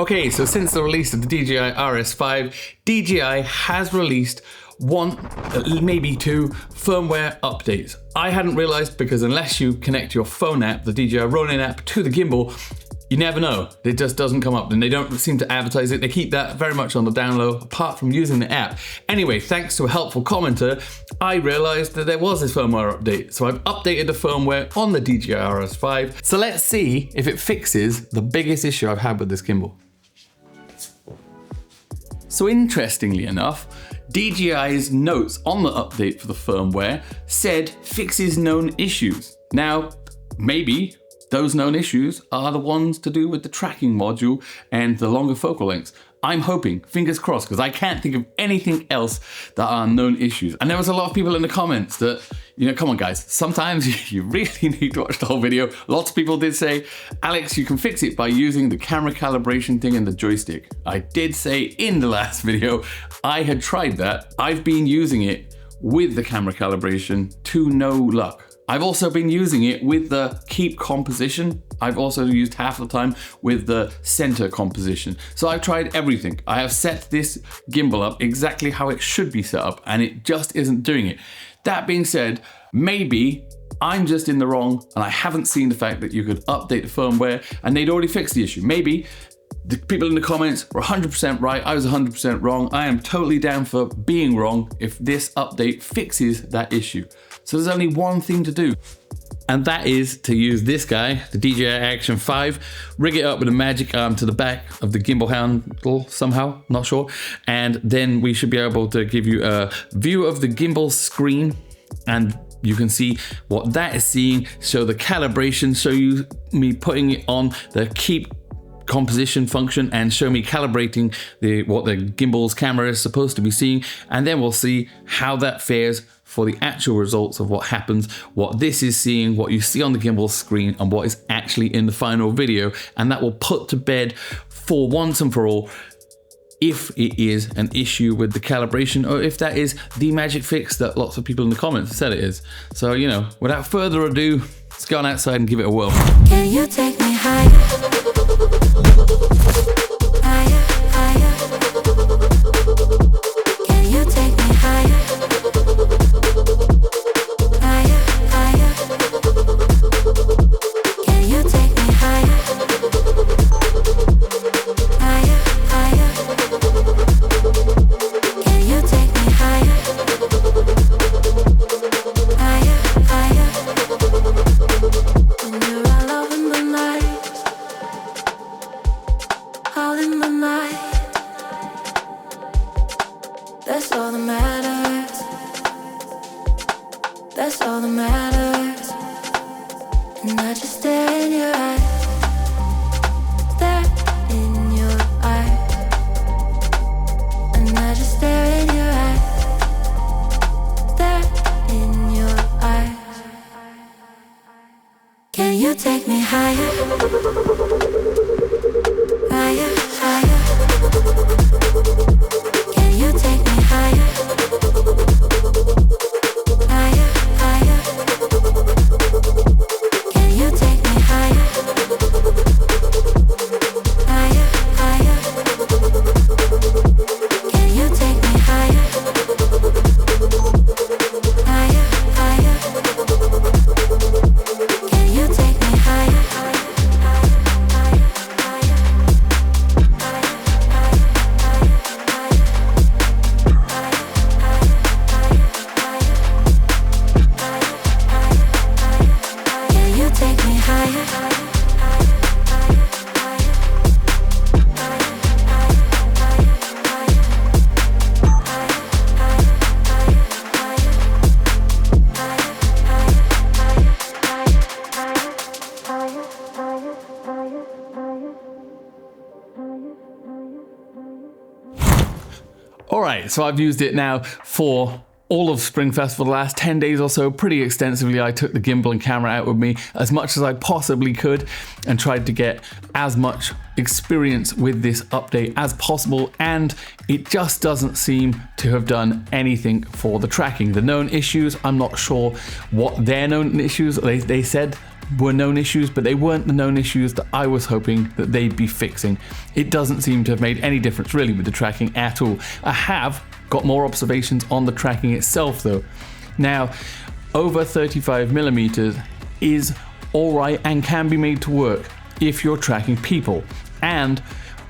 Okay, so since the release of the DJI RS5, DJI has released one, maybe two firmware updates. I hadn't realized because unless you connect your phone app, the DJI Ronin app, to the gimbal, you never know. It just doesn't come up and they don't seem to advertise it. They keep that very much on the down low, apart from using the app. Anyway, thanks to a helpful commenter, I realized that there was this firmware update. So I've updated the firmware on the DJI RS5. So let's see if it fixes the biggest issue I've had with this gimbal. So interestingly enough, DJI's notes on the update for the firmware said fixes known issues. Now, maybe those known issues are the ones to do with the tracking module and the longer focal lengths. I'm hoping, fingers crossed, because I can't think of anything else that are known issues. And there was a lot of people in the comments that, come on guys, sometimes you really need to watch the whole video. Lots of people did say, Alex, you can fix it by using the camera calibration thing in the joystick. I did say in the last video, I had tried that. I've been using it with the camera calibration to no luck. I've also been using it with the keep composition. I've also used half the time with the center composition. So I've tried everything. I have set this gimbal up exactly how it should be set up and it just isn't doing it. That being said, maybe I'm just in the wrong and I haven't seen the fact that you could update the firmware and they'd already fixed the issue. Maybe the people in the comments were 100% right, I was 100% wrong. I am totally down for being wrong if this update fixes that issue. So there's only one thing to do, and that is to use this guy, the DJI Action 5, rig it up with a magic arm to the back of the gimbal handle somehow, not sure, and then we should be able to give you a view of the gimbal screen, and you can see what that is seeing, show the calibration, show you me putting it on the keep composition function and show me calibrating what the gimbal's camera is supposed to be seeing, and then we'll see how that fares for the actual results of what happens, what this is seeing, what you see on the gimbal screen, and what is actually in the final video, and that will put to bed for once and for all if it is an issue with the calibration or if that is the magic fix that lots of people in the comments said it is. So, without further ado, let's go on outside and give it a whirl. Can you take me higher? Higher, higher. Can you take me higher? Higher, higher. Can you take me higher? Higher, higher. Can you take me higher? Higher, higher. When you're all over my mind, all in my mind, that's all that matters. That's all that matters. And I just stare in your eyes, stare in your eyes, and I just stare in your eyes, stare in your eyes. Can you take me higher? Higher, higher. Can you take me higher? Higher, higher. Can you take me higher? Higher, higher. Can you take me higher? Higher, higher. Can you take me higher? Alright, so I've used it now for all of Spring Festival, the last 10 days or so, pretty extensively. I took the gimbal and camera out with me as much as I possibly could and tried to get as much experience with this update as possible, and it just doesn't seem to have done anything for the tracking. The known issues, I'm not sure what their known issues, they said were known issues, but they weren't the known issues that I was hoping that they'd be fixing. It doesn't seem to have made any difference really with the tracking at all. I have got more observations on the tracking itself though. Now, over 35mm is alright and can be made to work if you're tracking people and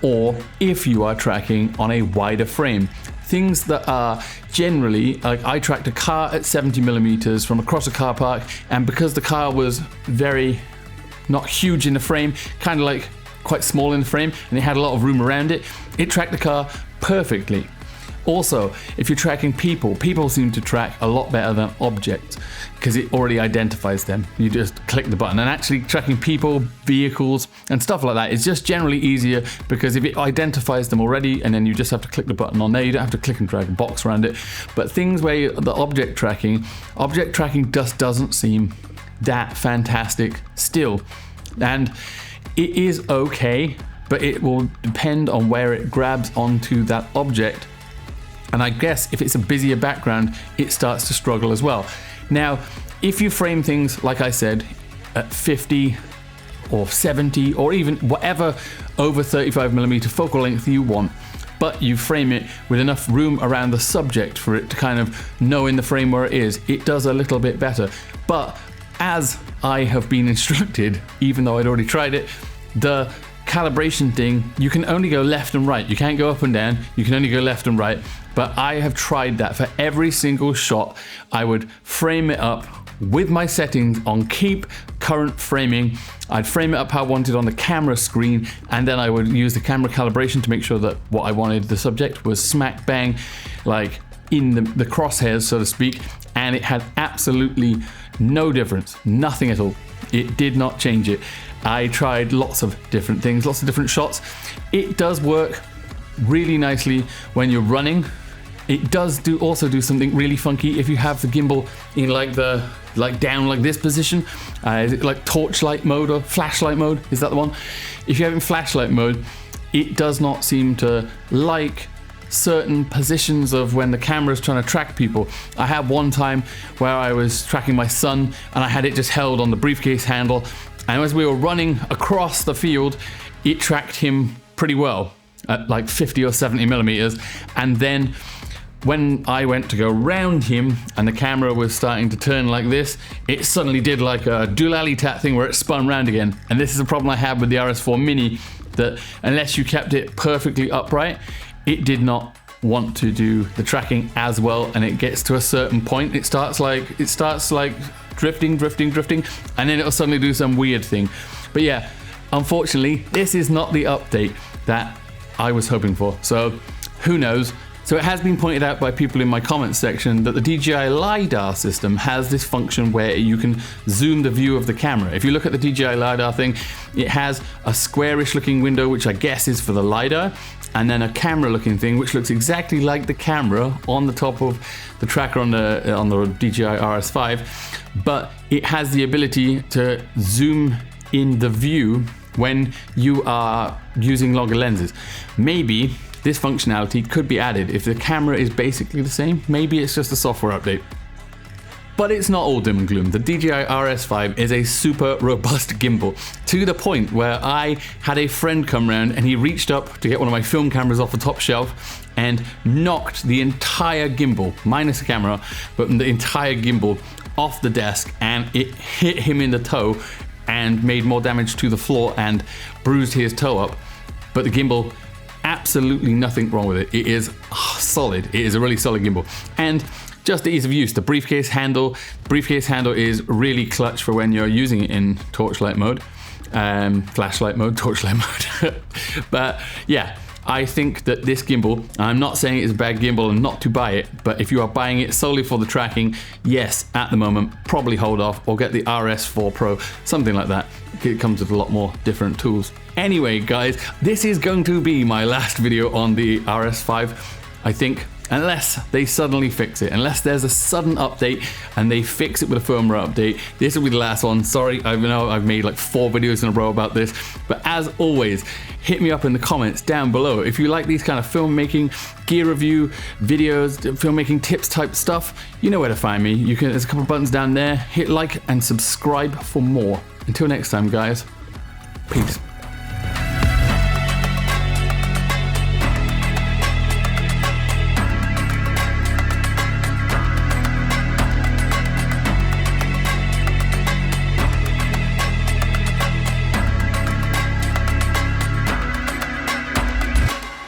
or if you are tracking on a wider frame. Things that are generally, like I tracked a car at 70mm from across a car park, and because the car was very, not huge in the frame, kind of like quite small in the frame, and it had a lot of room around it, it tracked the car perfectly. Also, if you're tracking people, people seem to track a lot better than objects because it already identifies them. You just click the button, and actually tracking people, vehicles, and stuff like that is just generally easier because if it identifies them already and then you just have to click the button on there, you don't have to click and drag a box around it. But things where the object tracking just doesn't seem that fantastic still. And it is okay, but it will depend on where it grabs onto that object. And I guess if it's a busier background, it starts to struggle as well. Now, if you frame things, like I said, at 50 or 70 or even whatever over 35mm focal length you want, but you frame it with enough room around the subject for it to kind of know in the frame where it is, it does a little bit better. But as I have been instructed, even though I'd already tried it, the calibration thing, you can only go left and right. You can't go up and down, you can only go left and right. But I have tried that for every single shot. I would frame it up with my settings on keep current framing. I'd frame it up how I wanted on the camera screen, and then I would use the camera calibration to make sure that what I wanted the subject was smack bang, like in the crosshairs, so to speak, and it had absolutely no difference, nothing at all. It did not change it. I tried lots of different things, lots of different shots. It does work really nicely when you're running. It does also do something really funky if you have the gimbal in like down like this position. Is it like torchlight mode or flashlight mode? Is that the one? If you have it in flashlight mode, it does not seem to like certain positions of when the camera is trying to track people. I had one time where I was tracking my son and I had it just held on the briefcase handle, and as we were running across the field, it tracked him pretty well at like 50 or 70mm, and then when I went to go round him and the camera was starting to turn like this, it suddenly did like a doolally-tat thing where it spun round again. And this is a problem I had with the RS4 Mini, that unless you kept it perfectly upright, it did not want to do the tracking as well, and it gets to a certain point, it starts like drifting, and then it'll suddenly do some weird thing. But yeah, unfortunately, this is not the update that I was hoping for, so who knows. So it has been pointed out by people in my comments section that the DJI LiDAR system has this function where you can zoom the view of the camera. If you look at the DJI LiDAR thing, it has a squarish looking window, which I guess is for the LiDAR, and then a camera looking thing which looks exactly like the camera on the top of the tracker on the DJI RS5, but it has the ability to zoom in the view when you are using longer lenses. Maybe this functionality could be added if the camera is basically the same. Maybe it's just a software update. But it's not all doom and gloom. The DJI RS5 is a super robust gimbal, to the point where I had a friend come round and he reached up to get one of my film cameras off the top shelf and knocked the entire gimbal, minus the camera, but the entire gimbal off the desk, and it hit him in the toe and made more damage to the floor and bruised his toe up. But the gimbal, absolutely nothing wrong with it. It is solid. It is a really solid gimbal. And just the ease of use. The briefcase handle is really clutch for when you're using it in torchlight mode, flashlight mode, torchlight mode. But yeah, I think that this gimbal, I'm not saying it's a bad gimbal and not to buy it, but if you are buying it solely for the tracking, yes, at the moment, probably hold off or get the RS4 Pro, something like that. It comes with a lot more different tools. Anyway, guys, this is going to be my last video on the RS5, I think, unless they suddenly fix it. Unless there's a sudden update and they fix it with a firmware update, this will be the last one. Sorry, I know I've made like 4 videos in a row about this, but as always, hit me up in the comments down below if you like these kind of filmmaking, gear review videos, filmmaking tips type stuff. You know where to find me. There's a couple of buttons down there. Hit like and subscribe for more. Until next time, guys. Peace.